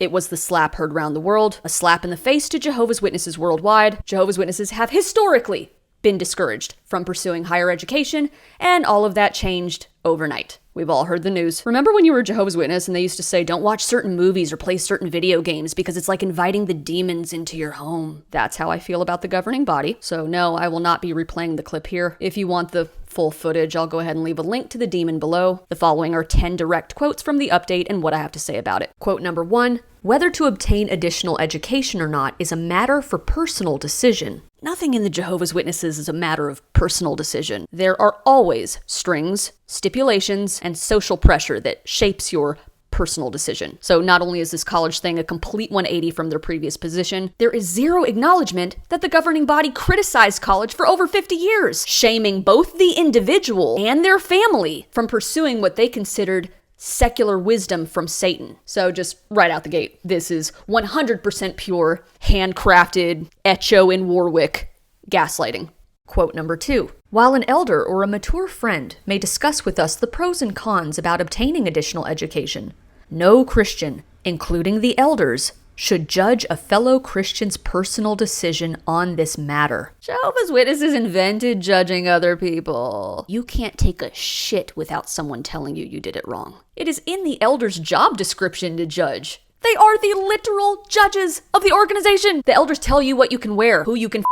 It was the slap heard round the world, a slap in the face to Jehovah's Witnesses worldwide. Jehovah's Witnesses have historically been discouraged from pursuing higher education, and all of that changed overnight. We've all heard the news. Remember when you were a Jehovah's Witness and they used to say, don't watch certain movies or play certain video games because it's like inviting the demons into your home? That's how I feel about the governing body. So no, I will not be replaying the clip here. If you want the full footage, I'll go ahead and leave a link to the demon below. The following are 10 direct quotes from the update and what I have to say about it. Quote number 1, whether to obtain additional education or not is a matter for personal decision. Nothing in the Jehovah's Witnesses is a matter of personal decision. There are always strings, stipulations, and social pressure that shapes your personal decision. So not only is this college thing a complete 180 from their previous position, there is zero acknowledgement that the governing body criticized college for over 50 years, shaming both the individual and their family from pursuing what they considered secular wisdom from Satan. So just right out the gate, this is 100% pure, handcrafted, Echo in Warwick gaslighting. Quote number 2. While an elder or a mature friend may discuss with us the pros and cons about obtaining additional education, no Christian, including the elders, should judge a fellow Christian's personal decision on this matter. Jehovah's Witnesses invented judging other people. You can't take a shit without someone telling you did it wrong. It is in the elders' job description to judge. They are the literal judges of the organization. The elders tell you what you can wear, who you can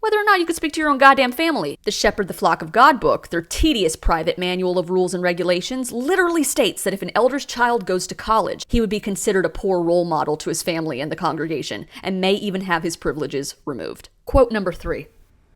whether or not you can speak to your own goddamn family. The Shepherd the Flock of God book, their tedious private manual of rules and regulations, literally states that if an elder's child goes to college, he would be considered a poor role model to his family and the congregation, and may even have his privileges removed. Quote number 3.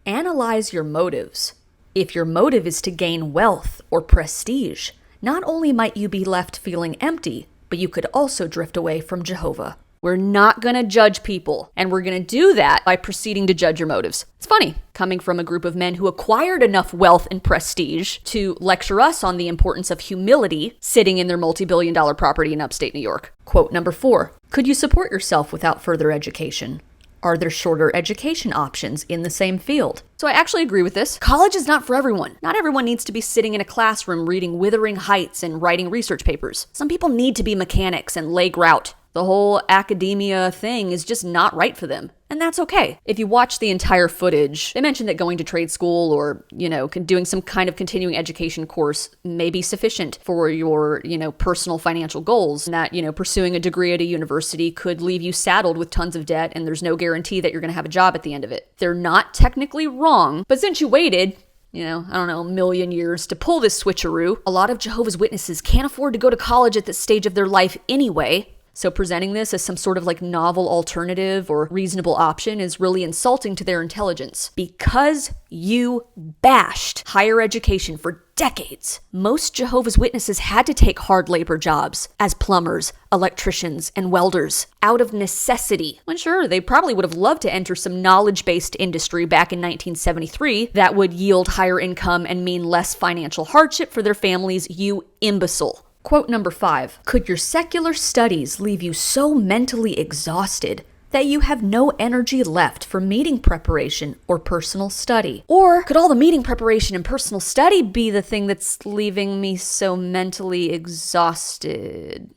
Analyze your motives. If your motive is to gain wealth or prestige, not only might you be left feeling empty, but you could also drift away from Jehovah. We're not going to judge people, and we're going to do that by proceeding to judge your motives. It's funny, coming from a group of men who acquired enough wealth and prestige to lecture us on the importance of humility sitting in their multi-billion-dollar property in upstate New York. Quote number 4. Could you support yourself without further education? Are there shorter education options in the same field? So I actually agree with this. College is not for everyone. Not everyone needs to be sitting in a classroom reading Wuthering Heights and writing research papers. Some people need to be mechanics and lay grout. The whole academia thing is just not right for them. And that's okay. If you watch the entire footage, they mentioned that going to trade school or, doing some kind of continuing education course may be sufficient for your, personal financial goals. And that, pursuing a degree at a university could leave you saddled with tons of debt and there's no guarantee that you're going to have a job at the end of it. They're not technically wrong, but since you waited, a million years to pull this switcheroo, a lot of Jehovah's Witnesses can't afford to go to college at this stage of their life anyway. So presenting this as some sort of novel alternative or reasonable option is really insulting to their intelligence. Because you bashed higher education for decades, most Jehovah's Witnesses had to take hard labor jobs as plumbers, electricians, and welders out of necessity. When sure, they probably would have loved to enter some knowledge-based industry back in 1973 that would yield higher income and mean less financial hardship for their families, you imbecile. Quote number 5. Could your secular studies leave you so mentally exhausted that you have no energy left for meeting preparation or personal study? Or could all the meeting preparation and personal study be the thing that's leaving me so mentally exhausted?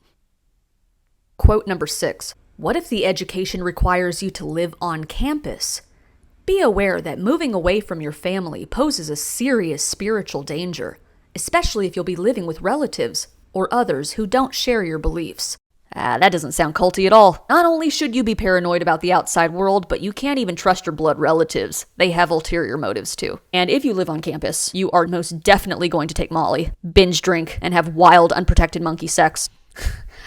Quote number 6. What if the education requires you to live on campus? Be aware that moving away from your family poses a serious spiritual danger, especially if you'll be living with relatives or others who don't share your beliefs. That doesn't sound culty at all. Not only should you be paranoid about the outside world, but you can't even trust your blood relatives. They have ulterior motives too. And if you live on campus, you are most definitely going to take Molly, binge drink, and have wild, unprotected monkey sex.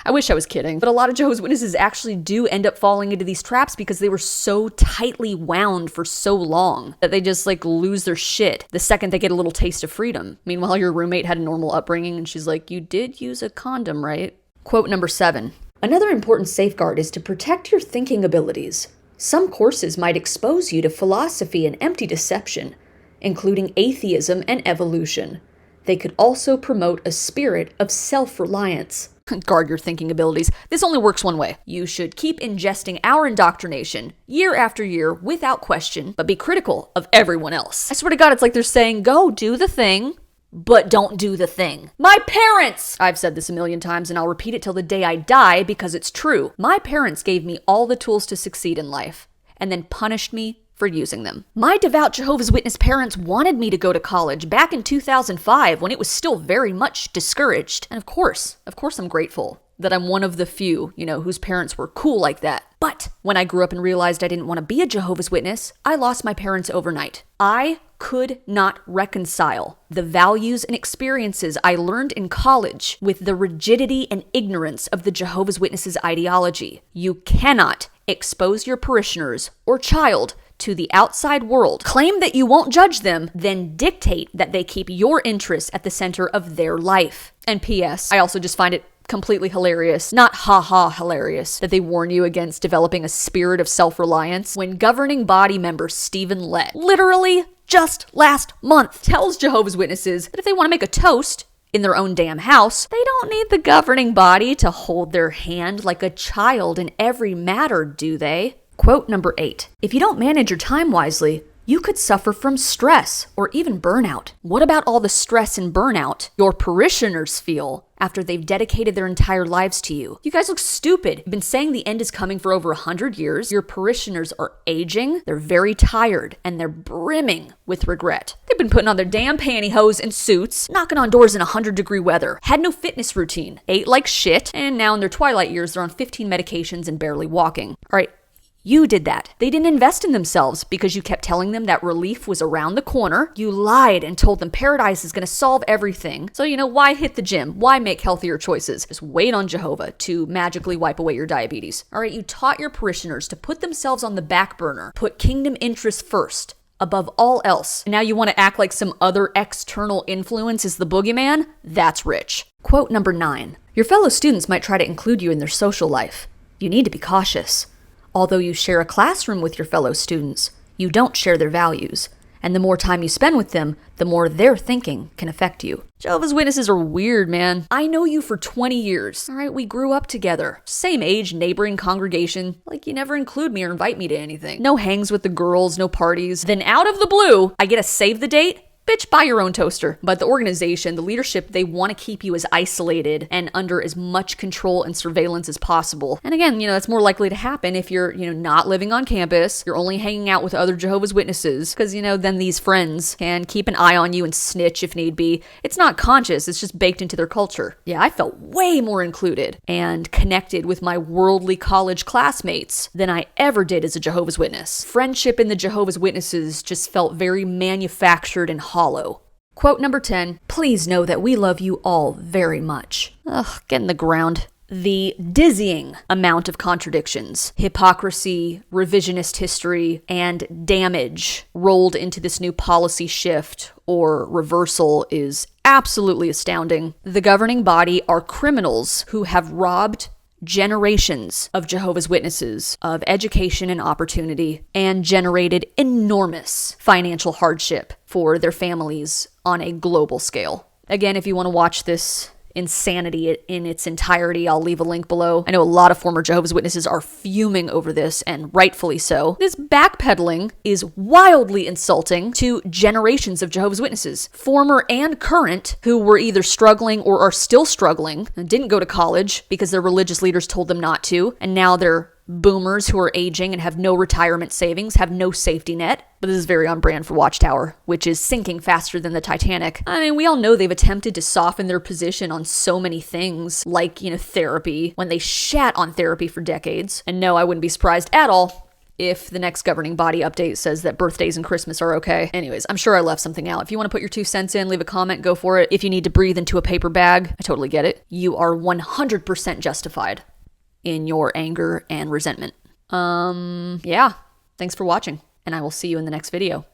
I wish I was kidding, but a lot of Jehovah's Witnesses actually do end up falling into these traps because they were so tightly wound for so long that they just lose their shit the second they get a little taste of freedom. Meanwhile, your roommate had a normal upbringing and she's like, you did use a condom, right? Quote number 7. Another important safeguard is to protect your thinking abilities. Some courses might expose you to philosophy and empty deception, including atheism and evolution. They could also promote a spirit of self-reliance. Guard your thinking abilities. This only works one way. You should keep ingesting our indoctrination year after year without question, but be critical of everyone else. I swear to God, it's like they're saying, go do the thing, but don't do the thing. My parents! I've said this a million times and I'll repeat it till the day I die because it's true. My parents gave me all the tools to succeed in life and then punished me for using them. My devout Jehovah's Witness parents wanted me to go to college back in 2005 when it was still very much discouraged. And of course I'm grateful that I'm one of the few, whose parents were cool like that. But when I grew up and realized I didn't want to be a Jehovah's Witness, I lost my parents overnight. I could not reconcile the values and experiences I learned in college with the rigidity and ignorance of the Jehovah's Witnesses ideology. You cannot expose your parishioners or child to the outside world, claim that you won't judge them, then dictate that they keep your interests at the center of their life. And P.S., I also just find it completely hilarious, not ha-ha hilarious, that they warn you against developing a spirit of self-reliance when governing body member Stephen Lett, literally just last month, tells Jehovah's Witnesses that if they want to make a toast in their own damn house, they don't need the governing body to hold their hand like a child in every matter, do they? Quote number 8. If you don't manage your time wisely, you could suffer from stress or even burnout. What about all the stress and burnout your parishioners feel after they've dedicated their entire lives to you? You guys look stupid. You've been saying the end is coming for over 100 years. Your parishioners are aging, they're very tired, and they're brimming with regret. They've been putting on their damn pantyhose and suits, knocking on doors in 100-degree weather, had no fitness routine, ate like shit, and now in their twilight years, they're on 15 medications and barely walking. All right, you did that. They didn't invest in themselves because you kept telling them that relief was around the corner. You lied and told them paradise is going to solve everything. So, why hit the gym? Why make healthier choices? Just wait on Jehovah to magically wipe away your diabetes. All right, you taught your parishioners to put themselves on the back burner, put kingdom interests first, above all else. And now you want to act like some other external influence is the boogeyman? That's rich. Quote number 9. Your fellow students might try to include you in their social life. You need to be cautious. Although you share a classroom with your fellow students, you don't share their values. And the more time you spend with them, the more their thinking can affect you. Jehovah's Witnesses are weird, man. I know you for 20 years. All right, we grew up together. Same age, neighboring congregation. Like, you never include me or invite me to anything. No hangs with the girls, no parties. Then out of the blue, I get a save the date. Bitch, buy your own toaster. But the organization, the leadership, they want to keep you as isolated and under as much control and surveillance as possible. And again, that's more likely to happen if you're, not living on campus, you're only hanging out with other Jehovah's Witnesses, because, then these friends can keep an eye on you and snitch if need be. It's not conscious, it's just baked into their culture. Yeah, I felt way more included and connected with my worldly college classmates than I ever did as a Jehovah's Witness. Friendship in the Jehovah's Witnesses just felt very manufactured and hollow. Quote number 10, please know that we love you all very much. Ugh, get in the ground. The dizzying amount of contradictions, hypocrisy, revisionist history, and damage rolled into this new policy shift or reversal is absolutely astounding. The governing body are criminals who have robbed generations of Jehovah's Witnesses of education and opportunity and generated enormous financial hardship for their families on a global scale. Again, if you want to watch this insanity in its entirety, I'll leave a link below. I know a lot of former Jehovah's Witnesses are fuming over this, and rightfully so. This backpedaling is wildly insulting to generations of Jehovah's Witnesses, former and current, who were either struggling or are still struggling, and didn't go to college because their religious leaders told them not to, and now they're boomers who are aging and have no retirement savings, have no safety net. But this is very on brand for Watchtower, which is sinking faster than the Titanic. I mean, we all know they've attempted to soften their position on so many things, like, therapy, when they shat on therapy for decades. And no, I wouldn't be surprised at all if the next governing body update says that birthdays and Christmas are okay. Anyways, I'm sure I left something out. If you want to put your 2 cents in, leave a comment, go for it. If you need to breathe into a paper bag, I totally get it. You are 100% justified in your anger and resentment. Yeah, thanks for watching, and I will see you in the next video.